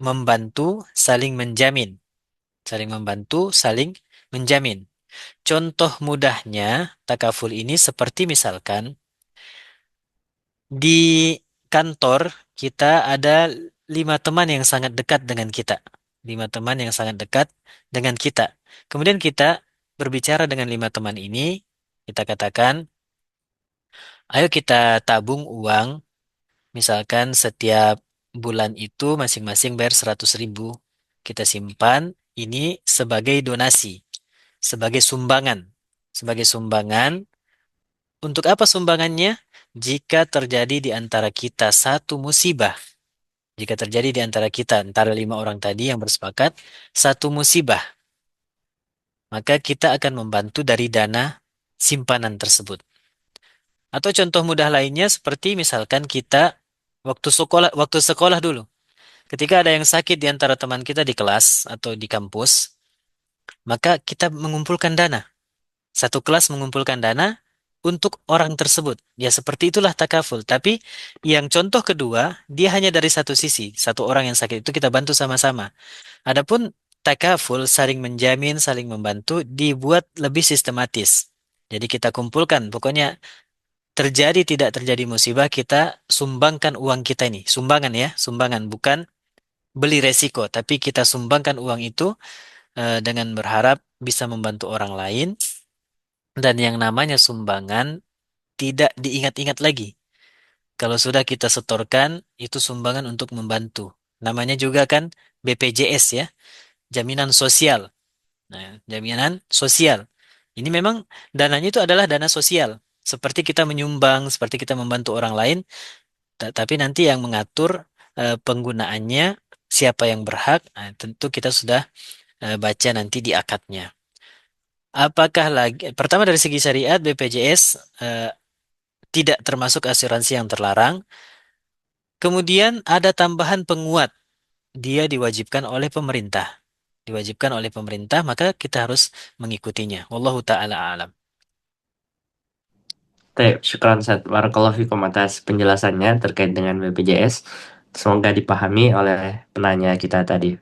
membantu, saling menjamin. Saling membantu, saling menjamin. Contoh mudahnya, takaful ini seperti misalkan di kantor kita ada 5 teman yang sangat dekat dengan kita. 5 teman yang sangat dekat dengan kita. Kemudian kita berbicara dengan 5 teman ini, kita katakan, ayo kita tabung uang, misalkan setiap bulan itu masing-masing bayar 100.000. Kita simpan ini sebagai donasi, sebagai sumbangan. Sebagai sumbangan. Untuk apa sumbangannya? Jika terjadi di antara kita satu musibah, jika terjadi di antara kita, antara 5 orang tadi yang bersepakat, satu musibah, maka kita akan membantu dari dana simpanan tersebut. Atau contoh mudah lainnya seperti misalkan kita waktu sekolah dulu. Ketika ada yang sakit di antara teman kita di kelas atau di kampus, maka kita mengumpulkan dana. Satu kelas mengumpulkan dana untuk orang tersebut. Ya seperti itulah takaful. Tapi yang contoh kedua, dia hanya dari satu sisi. Satu orang yang sakit itu kita bantu sama-sama. Adapun takaful, saling menjamin, saling membantu, dibuat lebih sistematis. Jadi kita kumpulkan, pokoknya terjadi tidak terjadi musibah, kita sumbangkan uang kita ini. Sumbangan ya, sumbangan. Bukan beli resiko, tapi kita sumbangkan uang itu dengan berharap bisa membantu orang lain. Dan yang namanya sumbangan tidak diingat-ingat lagi. Kalau sudah kita setorkan, itu sumbangan untuk membantu. Namanya juga kan BPJS ya, jaminan sosial. Nah, jaminan sosial. Ini memang dananya itu adalah dana sosial. Seperti kita menyumbang, seperti kita membantu orang lain, tapi nanti yang mengatur penggunaannya, siapa yang berhak, nah, tentu kita sudah baca nanti di akadnya. Apakah lagi, pertama dari segi syariat, BPJS tidak termasuk asuransi yang terlarang. Kemudian ada tambahan penguat, dia diwajibkan oleh pemerintah. Diwajibkan oleh pemerintah, maka kita harus mengikutinya. Wallahu ta'ala alam. Baik, syukran, Ustaz. Barakallahu fikum atas penjelasannya terkait dengan BPJS. Semoga dipahami oleh penanya kita tadi.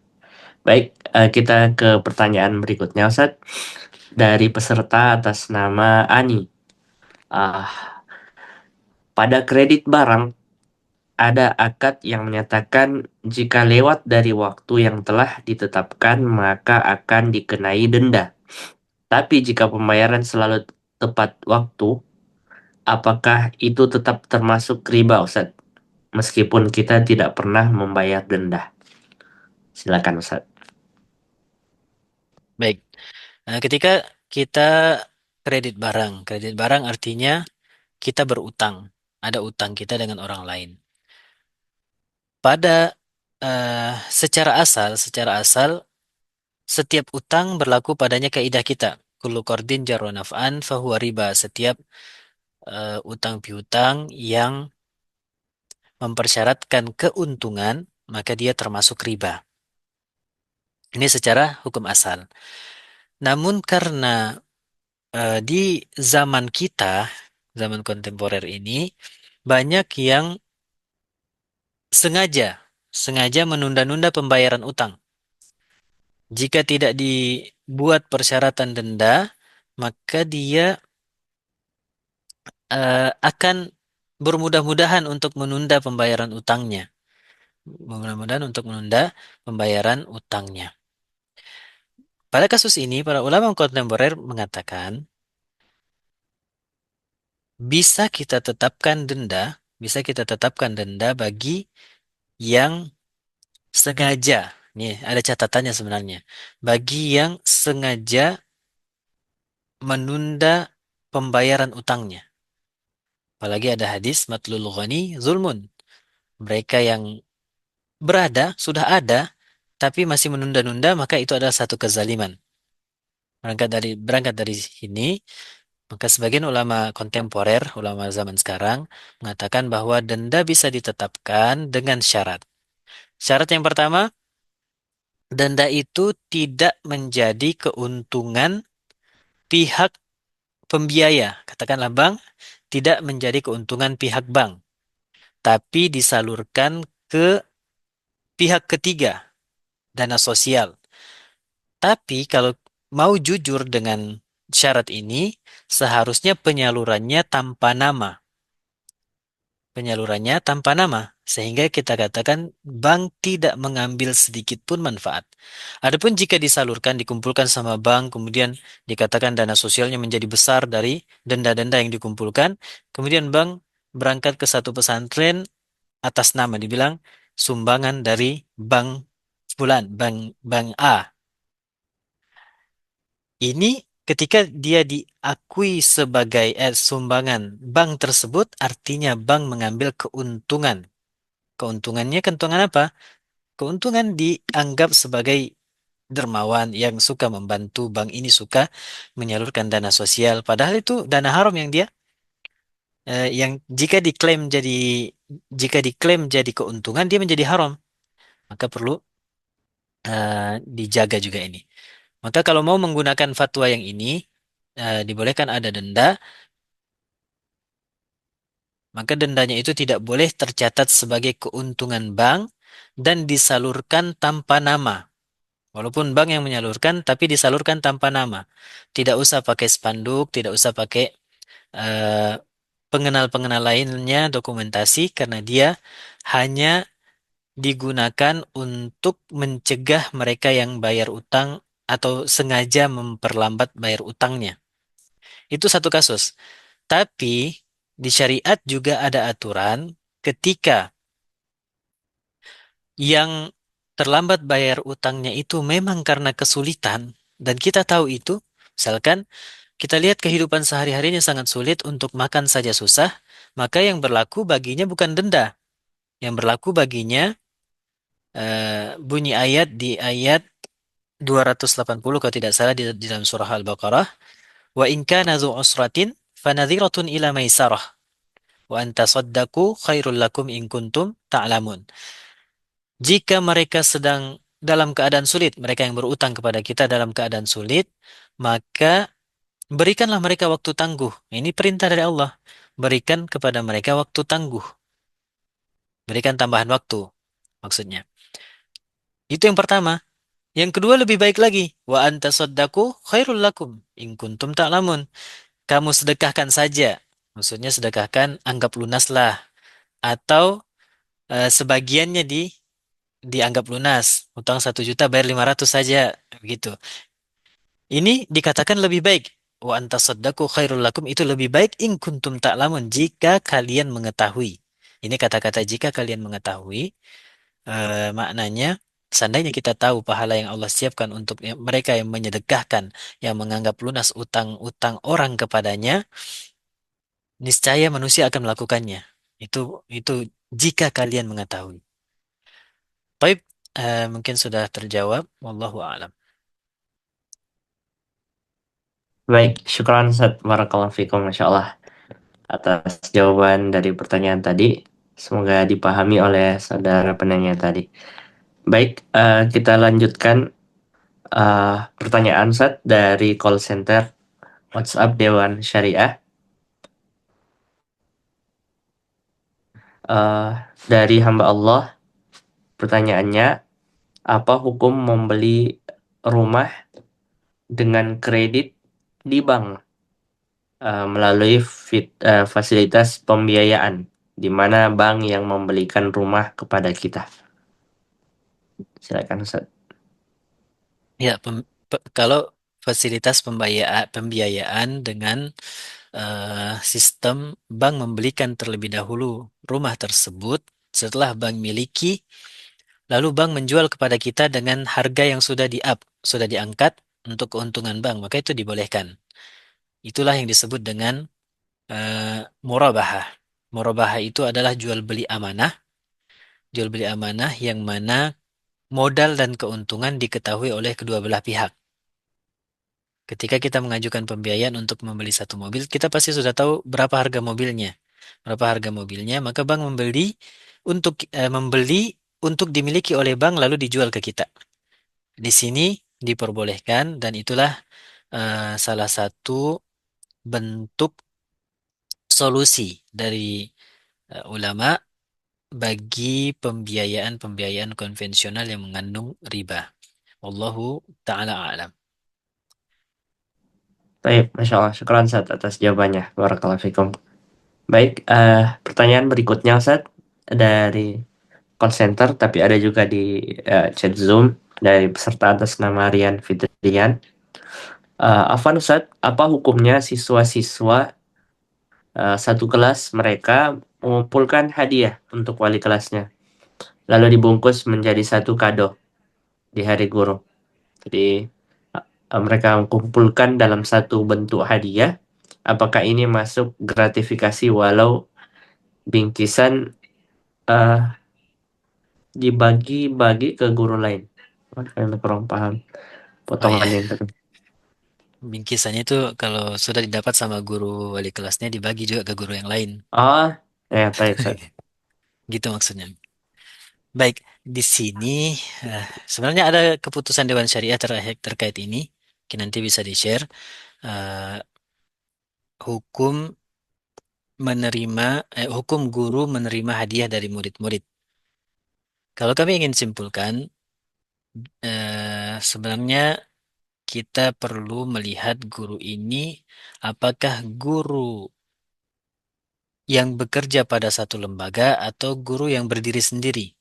Baik, kita ke pertanyaan berikutnya, Ustaz. Dari peserta atas nama Ani. Ah, pada kredit barang, ada akad yang menyatakan jika lewat dari waktu yang telah ditetapkan, maka akan dikenai denda. Tapi jika pembayaran selalu tepat waktu, apakah itu tetap termasuk riba, Ustaz? Meskipun kita tidak pernah membayar denda. Silakan, Ustaz. Baik. Ketika kita kredit barang artinya kita berutang. ada utang kita dengan orang lain. Pada secara asal setiap utang berlaku padanya kaidah kita. Kullu qardin jarra naf'an fahuwa riba. Setiap utang piutang yang mempersyaratkan keuntungan, maka dia termasuk riba. Ini secara hukum asal. Namun karena di zaman kita, zaman kontemporer ini, banyak yang sengaja, sengaja menunda-nunda pembayaran utang. Jika tidak dibuat persyaratan denda, maka dia akan bermudah-mudahan untuk menunda pembayaran utangnya. Mudah-mudahan untuk menunda pembayaran utangnya. Pada kasus ini, para ulama kontemporer mengatakan, bisa kita tetapkan denda bagi yang sengaja. Nih, ada catatannya sebenarnya. Bagi yang sengaja menunda pembayaran utangnya. Apalagi ada hadis matlul ghani zulmun. Mereka yang sudah ada, tapi masih menunda-nunda, maka itu adalah satu kezaliman. Berangkat dari sini, maka sebagian ulama kontemporer, ulama zaman sekarang, mengatakan bahwa denda bisa ditetapkan dengan syarat. Syarat yang pertama, denda itu tidak menjadi keuntungan pihak pembiaya. Katakanlah bank tidak menjadi keuntungan pihak bank, tapi disalurkan ke pihak ketiga, dana sosial. Tapi kalau mau jujur dengan syarat ini, seharusnya penyalurannya tanpa nama. Penyalurannya tanpa nama. Sehingga kita katakan bank tidak mengambil sedikit pun manfaat. Adapun jika disalurkan, dikumpulkan sama bank, kemudian dikatakan dana sosialnya menjadi besar dari denda-denda yang dikumpulkan, kemudian bank berangkat ke satu pesantren atas nama dibilang sumbangan dari bank fulan, bank A. Ini ketika dia diakui sebagai sumbangan bank tersebut, artinya bank mengambil keuntungan. Keuntungannya keuntungan apa? Keuntungan dianggap sebagai dermawan yang suka membantu, bank ini suka menyalurkan dana sosial. Padahal itu dana haram yang dia yang jika diklaim jadi keuntungan dia menjadi haram. Maka perlu dijaga juga ini. Maka kalau mau menggunakan fatwa yang ini dibolehkan ada denda, maka dendanya itu tidak boleh tercatat sebagai keuntungan bank dan disalurkan tanpa nama. Walaupun bank yang menyalurkan, tapi disalurkan tanpa nama. Tidak usah pakai spanduk, tidak usah pakai eh, pengenal-pengenal lainnya, dokumentasi, karena dia hanya digunakan untuk mencegah mereka yang bayar utang atau sengaja memperlambat bayar utangnya. Itu satu kasus. Tapi di syariat juga ada aturan ketika yang terlambat bayar utangnya itu memang karena kesulitan dan kita tahu itu, misalkan kita lihat kehidupan sehari-harinya sangat sulit untuk makan saja susah, maka yang berlaku baginya bukan denda. Yang berlaku baginya bunyi ayat di ayat 280 kalau tidak salah di dalam surah Al-Baqarah, wa in kana dzu usratin fanadhiratun ila maisarah wa an tasaddaqu khairul lakum in kuntum ta'lamun. Jika mereka sedang dalam keadaan sulit, mereka yang berutang kepada kita dalam keadaan sulit, maka berikanlah mereka waktu tangguh. Ini perintah dari Allah. Berikan kepada mereka waktu tangguh. Berikan tambahan waktu, maksudnya. Itu yang pertama. Yang kedua lebih baik lagi. Wa anta saddaku khairul lakum. In kuntum ta'lamun. Kamu sedekahkan saja. Maksudnya sedekahkan, anggap lunaslah. Atau sebagiannya dianggap lunas. Utang 1 juta bayar 500 saja. Begitu. Ini dikatakan lebih baik. Wa anta saddaku khairul lakum itu lebih baik in kuntum ta'lamun jika kalian mengetahui. Ini kata-kata jika kalian mengetahui maknanya seandainya kita tahu pahala yang Allah siapkan untuk mereka yang menyedekahkan, yang menganggap lunas utang-utang orang kepadanya, niscaya manusia akan melakukannya. Itu jika kalian mengetahui. Baik, mungkin sudah terjawab. Wallahu a'lam. Baik, syukran Ustaz. Barakallahu fikum, Masya Allah, atas jawaban dari pertanyaan tadi. Semoga dipahami oleh saudara penanya tadi. Baik, kita lanjutkan pertanyaan Ustaz dari call center WhatsApp Dewan Syariah. Eh, dari hamba Allah, pertanyaannya, apa hukum membeli rumah dengan kredit di bank melalui fasilitas pembiayaan, di mana bank yang membelikan rumah kepada kita? Silakan Ustaz. Ya, kalau fasilitas pembiayaan dengan sistem bank membelikan terlebih dahulu rumah tersebut, setelah bank miliki, lalu bank menjual kepada kita dengan harga yang sudah di-up, sudah diangkat untuk keuntungan bank, maka itu dibolehkan. Itulah yang disebut dengan murabahah. Murabahah itu adalah jual beli amanah yang mana modal dan keuntungan diketahui oleh kedua belah pihak. Ketika kita mengajukan pembiayaan untuk membeli satu mobil, kita pasti sudah tahu berapa harga mobilnya. Berapa harga mobilnya, maka bank membeli untuk dimiliki oleh bank lalu dijual ke kita. Di sini diperbolehkan dan itulah salah satu bentuk solusi dari ulama bagi pembiayaan-pembiayaan konvensional yang mengandung riba. Wallahu taala a'lam. Baik, Masya Allah, syukran Ustaz atas jawabannya. Barakallahu fikum. Baik, pertanyaan berikutnya Ustaz dari call center, tapi ada juga di chat Zoom dari peserta atas nama Rian Fitrian. Afwan Ustaz, apa hukumnya siswa-siswa satu kelas mereka mengumpulkan hadiah untuk wali kelasnya, lalu dibungkus menjadi satu kado di hari guru? Jadi mereka mengumpulkan dalam satu bentuk hadiah. Apakah ini masuk gratifikasi walau bingkisan eh, dibagi-bagi ke guru lain? Kalian kurang paham Oh ya, potongan yang tadi. bingkisannya itu kalau sudah didapat sama guru wali kelasnya dibagi juga ke guru yang lain. Oh, ya baik Ustaz. Gitu maksudnya. Baik, di sini sebenarnya ada keputusan Dewan Syariah terkait ini. Mungkin nanti bisa di-share eh, hukum hukum guru menerima hadiah dari murid-murid. Kalau kami ingin simpulkan, sebenarnya kita perlu melihat guru ini apakah guru yang bekerja pada satu lembaga atau guru yang berdiri sendiri.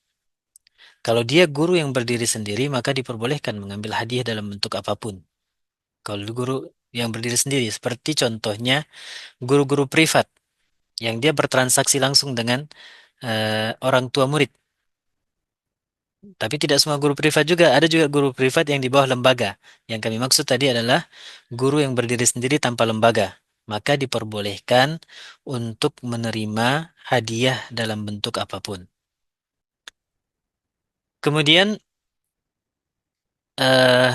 Kalau dia guru yang berdiri sendiri, maka diperbolehkan mengambil hadiah dalam bentuk apapun. Kalau guru yang berdiri sendiri, seperti contohnya guru-guru privat yang dia bertransaksi langsung dengan orang tua murid. Tapi tidak semua guru privat juga, ada juga guru privat yang di bawah lembaga. Yang kami maksud tadi adalah guru yang berdiri sendiri tanpa lembaga. Maka diperbolehkan untuk menerima hadiah dalam bentuk apapun. Kemudian eh,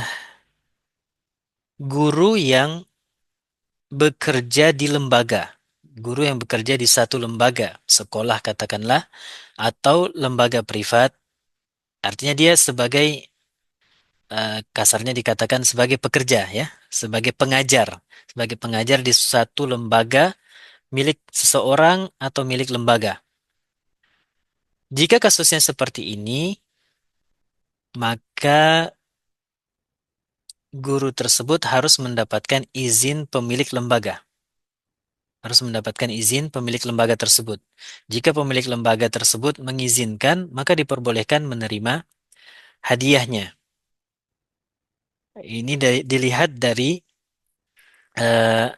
guru yang bekerja di lembaga, guru yang bekerja di satu lembaga, sekolah katakanlah, atau lembaga privat, artinya dia sebagai kasarnya dikatakan sebagai pekerja ya, sebagai pengajar di suatu lembaga milik seseorang atau milik lembaga. Jika kasusnya seperti ini, maka guru tersebut harus mendapatkan izin pemilik lembaga. Harus mendapatkan izin pemilik lembaga tersebut. Jika pemilik lembaga tersebut mengizinkan, maka diperbolehkan menerima hadiahnya. Ini dilihat dari eh,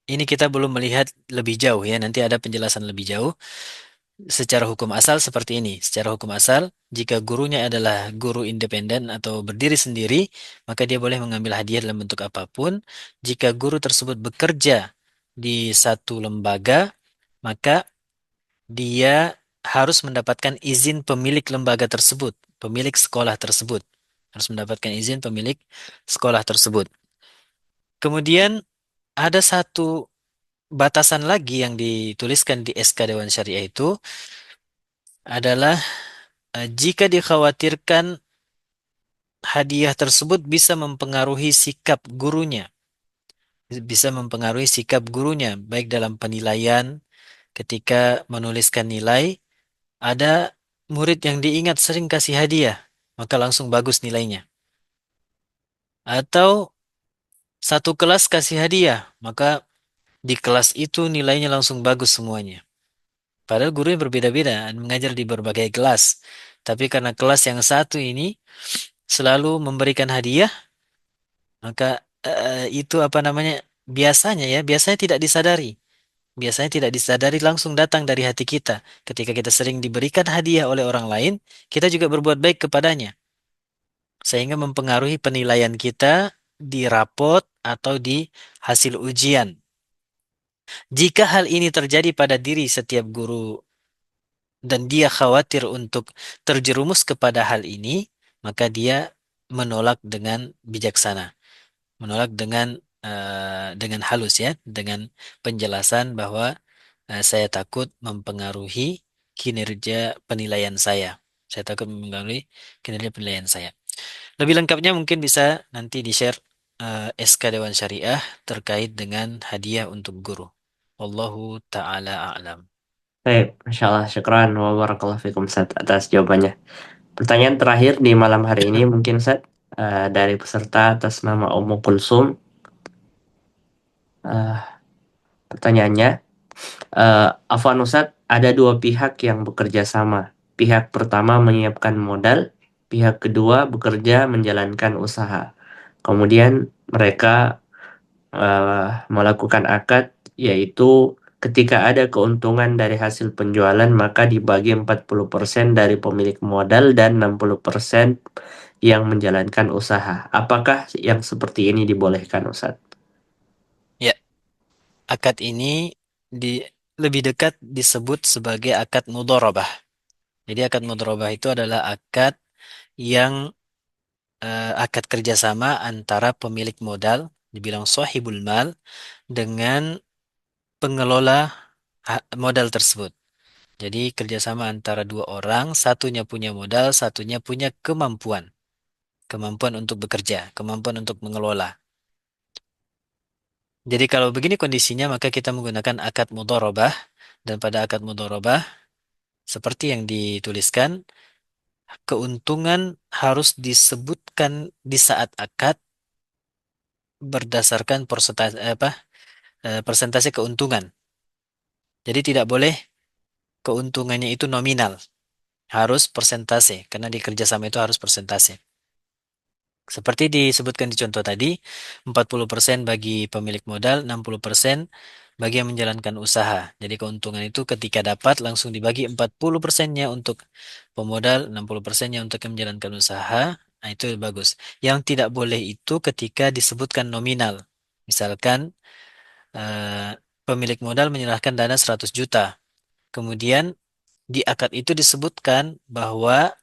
ini kita belum melihat lebih jauh ya. Nanti ada penjelasan lebih jauh. Secara hukum asal seperti ini. Secara hukum asal, jika gurunya adalah guru independen atau berdiri sendiri, maka dia boleh mengambil hadiah dalam bentuk apapun. Jika guru tersebut bekerja di satu lembaga, maka dia harus mendapatkan izin pemilik lembaga tersebut, pemilik sekolah tersebut. Harus mendapatkan izin pemilik sekolah tersebut. Kemudian ada satu batasan lagi yang dituliskan di SK Dewan Syariah itu adalah jika dikhawatirkan hadiah tersebut bisa mempengaruhi sikap gurunya, bisa mempengaruhi sikap gurunya, baik dalam penilaian ketika menuliskan nilai, ada murid yang diingat sering kasih hadiah, maka langsung bagus nilainya. Atau satu kelas kasih hadiah, maka di kelas itu nilainya langsung bagus semuanya. Padahal gurunya berbeda-beda, mengajar di berbagai kelas. Tapi karena kelas yang satu ini selalu memberikan hadiah, maka itu apa namanya? Biasanya tidak disadari. Biasanya tidak disadari langsung datang dari hati kita. Ketika kita sering diberikan hadiah oleh orang lain, kita juga berbuat baik kepadanya. Sehingga mempengaruhi penilaian kita di rapot atau di hasil ujian. Jika hal ini terjadi pada diri setiap guru dan dia khawatir untuk terjerumus kepada hal ini, maka dia menolak dengan bijaksana, menolak dengan halus ya, dengan penjelasan bahwa saya takut mempengaruhi kinerja penilaian saya. Saya takut mempengaruhi kinerja penilaian saya. Lebih lengkapnya mungkin bisa nanti di-share SK Dewan Syariah terkait dengan hadiah untuk guru. Wallahu ta'ala a'lam. Baik, Masya Allah, syukran wa barakallahu fikum Ustaz atas jawabannya. Pertanyaan terakhir di malam hari ini mungkin Ustaz, dari peserta atas nama Ummu Kulsum. Eh, Pertanyaannya, Afwan Ustaz, ada dua pihak yang bekerja sama. Pihak pertama menyiapkan modal, pihak kedua bekerja menjalankan usaha. Kemudian mereka melakukan akad, yaitu ketika ada keuntungan dari hasil penjualan maka dibagi 40% dari pemilik modal dan 60% yang menjalankan usaha. Apakah yang seperti ini dibolehkan, Ustaz? Ya, akad ini di, lebih dekat disebut sebagai akad mudharabah. Jadi akad mudharabah itu adalah akad yang akad kerjasama antara pemilik modal, dibilang sahibul mal, dengan pengelola modal tersebut. Jadi kerjasama antara dua orang, satunya punya modal, satunya punya kemampuan. Kemampuan untuk bekerja, kemampuan untuk mengelola. Jadi kalau begini kondisinya, maka kita menggunakan akad mudharabah. Dan pada akad mudharabah, seperti yang dituliskan, keuntungan harus disebutkan di saat akad berdasarkan persentase keuntungan. Jadi tidak boleh keuntungannya itu nominal, harus persentase, karena di kerjasama itu harus persentase. Seperti disebutkan di contoh tadi, 40% bagi pemilik modal, 60% bagi yang menjalankan usaha. Jadi keuntungan itu ketika dapat langsung dibagi 40%-nya untuk pemodal, 60%-nya untuk yang menjalankan usaha. Nah, itu bagus. Yang tidak boleh itu ketika disebutkan nominal. Misalkan pemilik modal menyerahkan dana 100 juta. Kemudian di akad itu disebutkan bahwa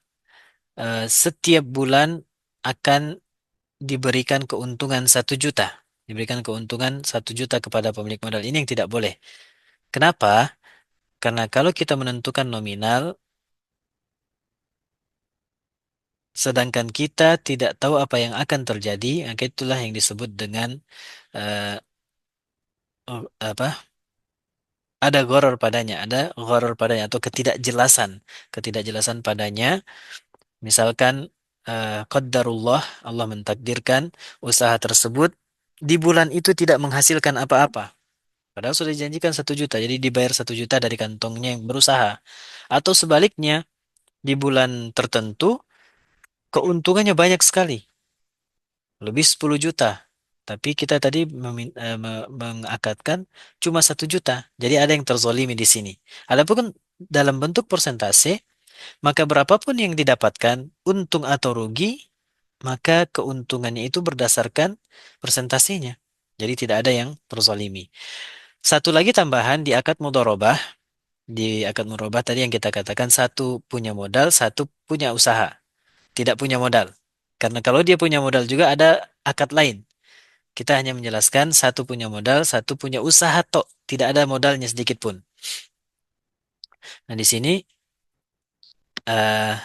setiap bulan akan diberikan keuntungan 1 juta. Diberikan keuntungan 1 juta kepada pemilik modal. Ini yang tidak boleh. Kenapa? Karena kalau kita menentukan nominal, sedangkan kita tidak tahu apa yang akan terjadi, maka itulah yang disebut dengan eh, apa? Ada gharar padanya, ada gharar padanya atau ketidakjelasan, ketidakjelasan padanya. Misalkan qaddarullah, Allah mentakdirkan usaha tersebut di bulan itu tidak menghasilkan apa-apa. Padahal sudah dijanjikan 1 juta, jadi dibayar 1 juta dari kantongnya yang berusaha. Atau sebaliknya, di bulan tertentu keuntungannya banyak sekali, lebih 10 juta. Tapi kita tadi mengakatkan cuma 1 juta. Jadi ada yang terzolimi di sini. Adapun dalam bentuk persentase, maka berapapun yang didapatkan, untung atau rugi, maka keuntungannya itu berdasarkan persentasenya. Jadi tidak ada yang terzolimi. Satu lagi tambahan di akad mudharabah, Di akad murabah tadi yang kita katakan satu punya modal, satu punya usaha, tidak punya modal. Karena kalau dia punya modal juga ada akad lain. Kita hanya menjelaskan satu punya modal, satu punya usaha tok, tidak ada modalnya sedikit pun. Nah, di sini eh,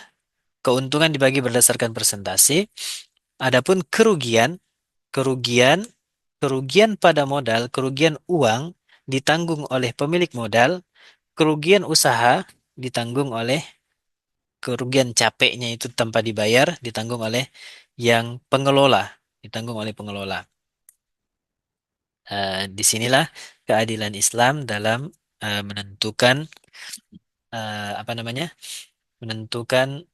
keuntungan dibagi berdasarkan persentase. Adapun kerugian, kerugian, kerugian pada modal, kerugian uang ditanggung oleh pemilik modal, kerugian usaha ditanggung oleh kerugian capeknya itu tanpa dibayar ditanggung oleh yang pengelola, ditanggung oleh pengelola. Disinilah keadilan Islam dalam menentukan apa namanya, menentukan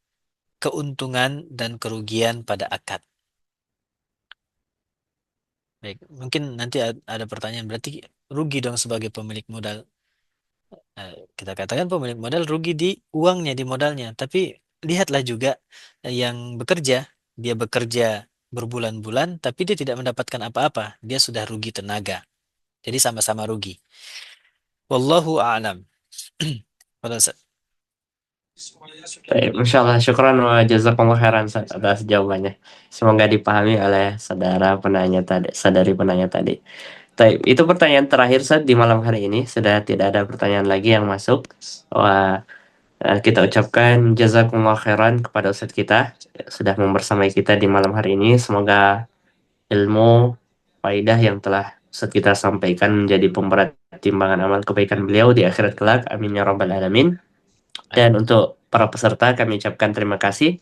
keuntungan dan kerugian pada akad. Baik, mungkin nanti ada pertanyaan berarti rugi dong sebagai pemilik modal. Kita katakan pemilik modal rugi di uangnya, di modalnya. Tapi lihatlah juga yang bekerja. Dia bekerja berbulan-bulan, tapi dia tidak mendapatkan apa-apa. Dia sudah rugi tenaga. Jadi sama-sama rugi. Wallahu a'lam. Pada Baik, Masya Allah, syukran wa jazakallah khairan Ustaz, atas jawabannya. Semoga dipahami oleh saudara penanya tadi, sadari penanya tadi. Baik, itu pertanyaan terakhir Ustaz di malam hari ini. Sudah tidak ada pertanyaan lagi yang masuk. Wah, kita ucapkan jazakumullah khairan kepada Ustaz kita sudah membersamai kita di malam hari ini. Semoga ilmu faidah yang telah Ustaz kita sampaikan menjadi pemberat timbangan amal kebaikan beliau di akhirat kelak. Amin ya rabbal alamin. Dan untuk para peserta kami ucapkan terima kasih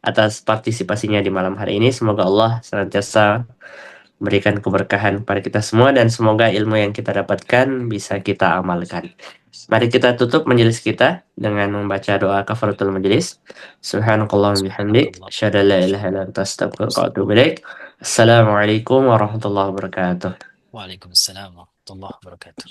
atas partisipasinya di malam hari ini. Semoga Allah senantiasa memberikan keberkahan pada kita semua dan semoga ilmu yang kita dapatkan bisa kita amalkan. Mari kita tutup majelis kita dengan membaca doa kafaratul majelis. Subhanakallahumma bihamdik, subhanallah. asyhadu an la ilaha illa anta astaghfiruka wa atubu ilaik. Assalamualaikum warahmatullahi wabarakatuh. Waalaikumsalam warahmatullahi wabarakatuh.